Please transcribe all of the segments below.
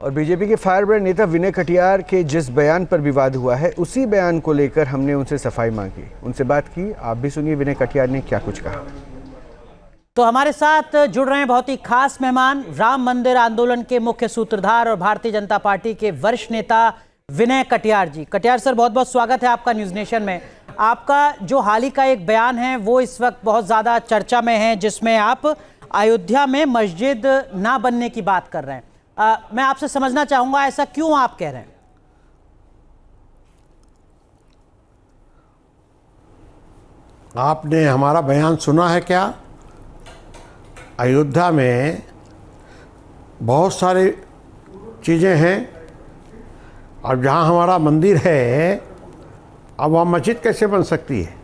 और बीजेपी के fire brand नेता विनय कटियार के जिस बयान पर विवाद हुआ है, उसी बयान को लेकर हमने उनसे सफाई मांगी, उनसे बात की। आप भी सुनिए विनय कटियार ने क्या कुछ कहा। तो हमारे साथ जुड़ रहे हैं बहुत ही खास मेहमान, राम मंदिर आंदोलन के मुख्य सूत्रधार और भारतीय जनता पार्टी के वरिष्ठ नेता विनय कटियार जी। कटियार सर, बहुत बहुत स्वागत है आपका न्यूज़ नेशन में। आपका जो हाल ही का एक बयान है वो इस वक्त बहुत ज़्यादा चर्चा में है, जिसमें आप अयोध्या में मस्जिद ना बनने की बात कर रहे हैं। मैं आपसे समझना चाहूंगा, ऐसा क्यों आप कह रहे हैं? आपने हमारा बयान सुना है क्या? अयोध्या में बहुत सारी चीज़ें हैं, और जहाँ हमारा मंदिर है अब वहाँ मस्जिद कैसे बन सकती है?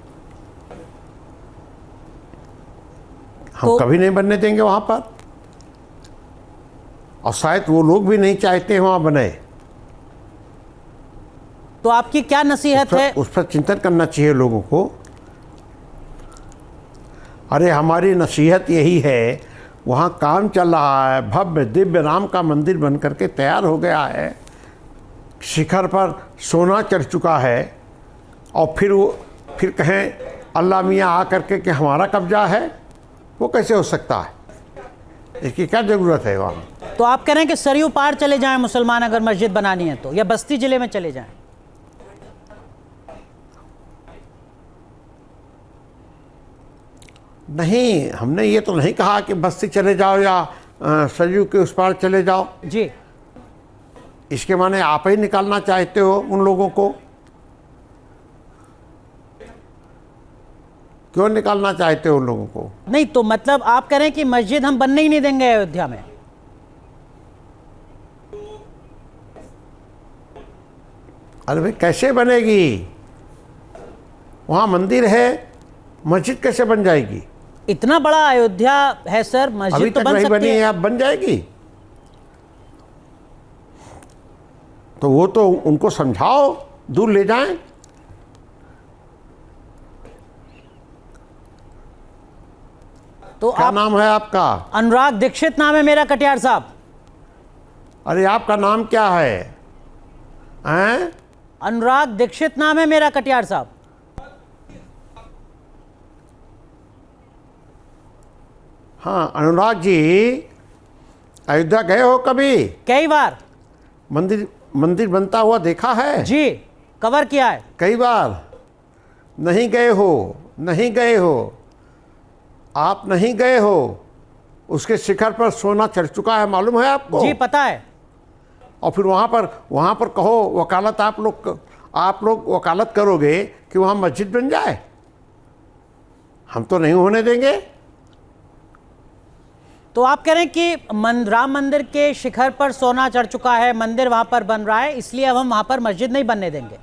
हम कभी नहीं बनने देंगे वहाँ पर, और शायद वो लोग भी नहीं चाहते वहाँ बने। तो आपकी क्या नसीहत है? उस पर चिंतन करना चाहिए लोगों को। अरे हमारी नसीहत यही है, वहाँ काम चल रहा है, भव्य दिव्य राम का मंदिर बन करके तैयार हो गया है, शिखर पर सोना चढ़ चुका है, और फिर कहें अल्लाह मियाँ आ करके कि हमारा कब्जा है, वो कैसे हो सकता है? इसकी क्या ज़रूरत है वहाँ? तो आप कह रहे हैं कि सरयू पार चले जाएं मुसलमान अगर मस्जिद बनानी है तो, या बस्ती जिले में चले जाएं? नहीं, हमने ये तो नहीं कहा कि बस्ती चले जाओ या सरयू के उस पार चले जाओ जी। इसके माने आप ही निकालना चाहते हो उन लोगों को। क्यों निकालना चाहते हो उन लोगों को? नहीं, तो मतलब आप कह रहे हैं कि मस्जिद हम बनने ही नहीं देंगे अयोध्या में? अरे भाई कैसे बनेगी? वहाँ मंदिर है, मस्जिद कैसे बन जाएगी? इतना बड़ा अयोध्या है सर, मस्जिद अभी तो तक बन नहीं सकती बनी है, अब बन जाएगी। तो वो तो उनको समझाओ, दूर ले जाएं। तो क्या नाम है आपका? अनुराग दीक्षित नाम है मेरा, कटियार साहब। अरे आपका नाम क्या है? हैं? अनुराग दीक्षित नाम है मेरा, कटियार साहब। हाँ अनुराग जी, अयोध्या गए हो कभी? कई बार मंदिर बनता हुआ देखा है जी, कवर किया है कई बार। नहीं गए हो, नहीं गए हो, आप नहीं गए हो। उसके शिखर पर सोना चढ़ चुका है, मालूम है आपको? जी, पता है। और फिर वहाँ पर कहो वकालत, आप लोग वकालत करोगे कि वहाँ मस्जिद बन जाए? हम तो नहीं होने देंगे। तो आप कह रहे हैं कि राम मंदिर के शिखर पर सोना चढ़ चुका है, मंदिर वहां पर बन रहा है, इसलिए अब हम वहां पर मस्जिद नहीं बनने देंगे।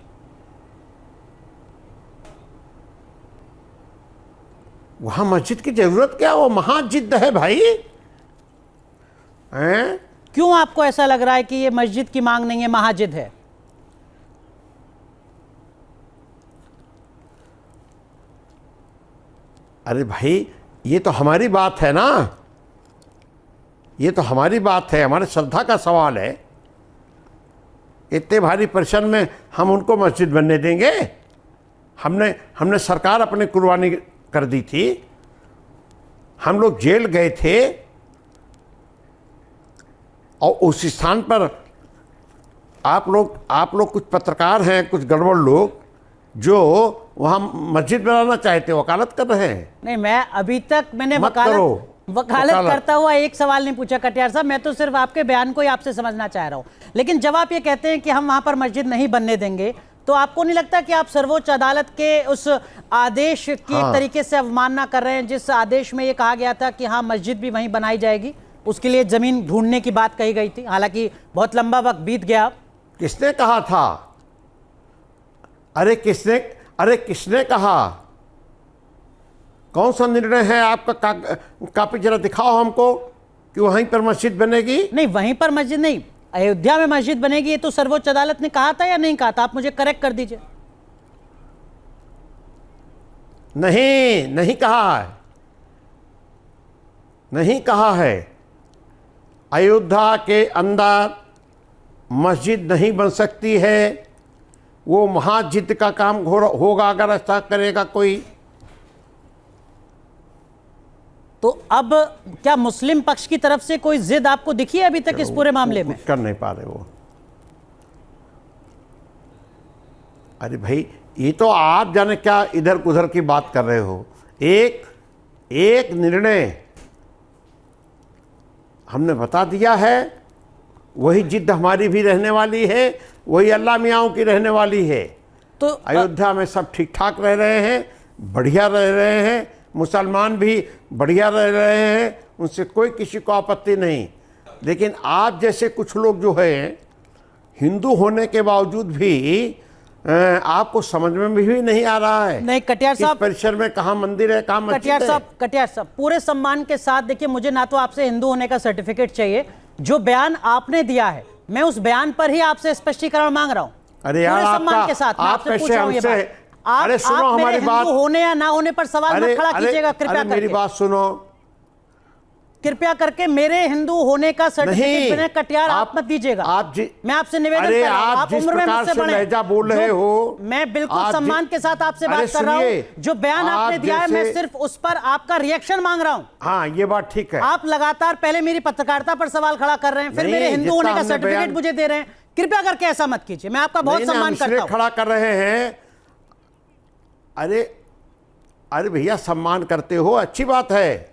वहाँ मस्जिद की जरूरत क्या? वो महाजिद है भाई। हैं? क्यों आपको ऐसा लग रहा है कि ये मस्जिद की मांग नहीं है, महाजिद है? अरे भाई, ये तो हमारी बात है ना, ये तो हमारी बात है, हमारे श्रद्धा का सवाल है। इतने भारी प्रश्न में हम उनको मस्जिद बनने देंगे? हमने सरकार अपनी कुर्बानी कर दी थी, हम लोग जेल गए थे, और उस स्थान पर आप लोग कुछ पत्रकार हैं, कुछ गड़बड़ लोग जो वहाँ मस्जिद बनाना चाहते, वकालत कर रहे हैं। नहीं, मैं अभी तक मैंने वकालत करता हुआ एक सवाल नहीं पूछा कटियार साहब, मैं तो सिर्फ आपके बयान को ही आपसे समझना चाह रहा हूँ। लेकिन जब आप ये कहते हैं कि हम वहाँ पर मस्जिद नहीं बनने देंगे, तो आपको नहीं लगता कि आप सर्वोच्च अदालत के उस आदेश की एक तरीके से अवमानना कर रहे हैं, जिस आदेश में ये कहा गया था कि हाँ मस्जिद भी वहीं बनाई जाएगी, उसके लिए जमीन ढूंढने की बात कही गई थी, हालांकि बहुत लंबा वक्त बीत गया। किसने कहा था? अरे किसने कहा? कौन सा निर्णय है आपका? कापी जरा दिखाओ हमको कि वहीं पर मस्जिद बनेगी। नहीं, वहीं पर मस्जिद नहीं, अयोध्या में मस्जिद बनेगी, ये तो सर्वोच्च अदालत ने कहा था या नहीं कहा था? आप मुझे करेक्ट कर दीजिए। नहीं कहा है, नहीं कहा है। अयोध्या के अंदर मस्जिद नहीं बन सकती है, वो महाजिद का काम होगा अगर ऐसा करेगा कोई। तो अब क्या मुस्लिम पक्ष की तरफ से कोई जिद आपको दिखी है अभी तक इस पूरे मामले में? कुछ कर नहीं पा रहे वो। अरे भाई, ये तो आप जाने क्या इधर उधर की बात कर रहे हो। एक निर्णय हमने बता दिया है, वही जिद हमारी भी रहने वाली है, वही अल्लाह मियाँओं की रहने वाली है। तो अयोध्या में सब ठीक ठाक रह रहे हैं, बढ़िया रह रहे हैं, मुसलमान भी बढ़िया रह रहे हैं, उनसे कोई किसी को आपत्ति नहीं। लेकिन आप जैसे कुछ लोग जो है, हिंदू होने के बावजूद भी आपको समझ में भी नहीं आ रहा है। नहीं कटियार साहब, परिसर में कहाँ मंदिर है, कहाँ मस्जिद है। कटियार साहब, पूरे सम्मान के साथ देखिए, मुझे ना तो आपसे हिंदू होने का सर्टिफिकेट चाहिए, जो बयान आपने दिया है मैं उस बयान पर ही आपसे स्पष्टीकरण मांग रहा हूं। अरे यार, पूरे सम्मान के साथ मैं आपसे पूछ रहा हूं ये बात। अरे सुनो हमारी बात, होने या ना होने पर सवाल मत खड़ा कीजिएगा कृपया करके। मेरी बात सुनो, कृपया करके मेरे हिंदू होने का सर्टिफिकेट विनय कटियार आप मत दीजिएगा। मैं आपसे निवेदन कर रहा हूं, आप उम्र में मुझसे बड़े लहजा बोल रहे हो, मैं बिल्कुल सम्मान के साथ आपसे बात कर रहा हूं। जो बयान आपने दिया है मैं सिर्फ उस पर आपका रिएक्शन मांग रहा हूं। हाँ, ये बात ठीक है। आप लगातार पहले मेरी पत्रकारिता पर सवाल खड़ा कर रहे हैं, फिर मेरे हिंदू होने का सर्टिफिकेट मुझे दे रहे हैं। कृपया करके ऐसा मत कीजिए, मैं आपका बहुत सम्मान करता हूं। खड़ा कर रहे हैं। अरे भैया, सम्मान करते हो, अच्छी बात है।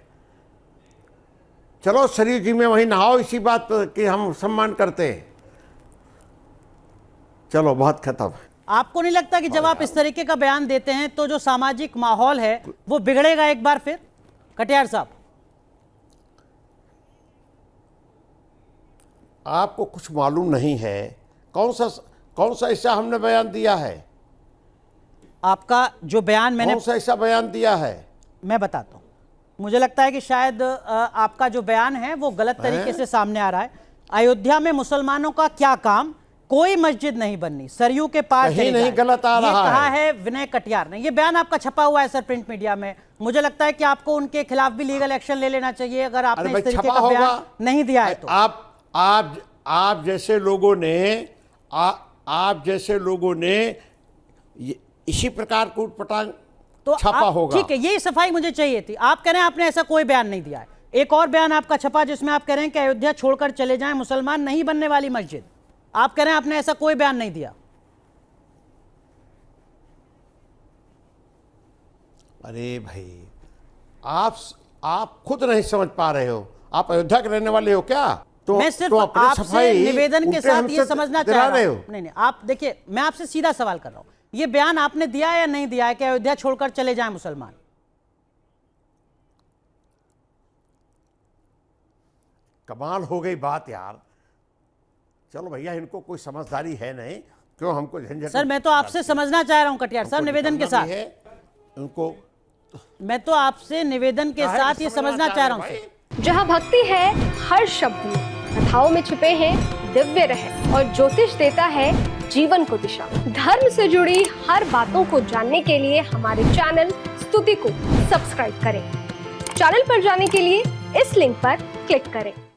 चलो शरीर जी में वहीं नहाओ, इसी बात कि हम सम्मान करते हैं। चलो, बहुत खत्म। आपको नहीं लगता कि जब आप इस तरीके का बयान देते हैं तो जो सामाजिक माहौल है वो बिगड़ेगा एक बार फिर? कटियार साहब, आपको कुछ मालूम नहीं है कौन सा ऐसा हमने बयान दिया है? आपका जो बयान मैंने कौन सा ऐसा बयान दिया है? मैं बताता हूं। मुझे लगता है कि शायद आपका जो बयान है वो गलत तरीके से सामने आ रहा है। अयोध्या में मुसलमानों का क्या काम, कोई मस्जिद नहीं बननी, सरयू के पार नहीं गलत आ रहा कहा है विनय कटियार ने। ये बयान आपका छपा हुआ है सर प्रिंट मीडिया में। मुझे लगता है कि आपको उनके खिलाफ भी लीगल एक्शन ले लेना चाहिए अगर आपने इस तरीके का बयान नहीं दिया है तो। आप जैसे लोगों ने इसी प्रकार को उटपटांग तो छपा होगा। ठीक है, यही सफाई मुझे चाहिए थी। आप कह रहे हैं आपने ऐसा कोई बयान नहीं दिया है। एक और बयान आपका छपा जिसमें आप कह रहे हैं कि अयोध्या छोड़कर चले जाएं, मुसलमान नहीं बनने वाली मस्जिद। आप कह रहे हैं आपने ऐसा कोई बयान नहीं दिया। अरे भाई, आप खुद नहीं समझ पा रहे हो। आप अयोध्या के रहने वाले हो क्या? तो मैं सिर्फ आपसे निवेदन के साथ ये समझना चाह रहा हूं। नहीं, आप देखिए, मैं आपसे सीधा सवाल कर रहा हूं, ये बयान आपने दिया है या नहीं दिया है कि अयोध्या छोड़कर चले जाएं मुसलमान? कमाल हो गई बात यार। चलो भैया, इनको कोई समझदारी है नहीं, क्यों हमको झंझट। सर, मैं तो आपसे समझना चाह रहा हूं कटियार साहब, निवेदन के साथ। उनको मैं तो आपसे निवेदन के साथ ये समझना चाह रहा हूं। जहाँ भक्ति है हर शब्द में, कथाओं में छुपे हैं दिव्य रहस्य और ज्योतिष देता है जीवन को दिशा। धर्म से जुड़ी हर बातों को जानने के लिए हमारे चैनल स्तुति को सब्सक्राइब करें। चैनल पर जाने के लिए इस लिंक पर क्लिक करें।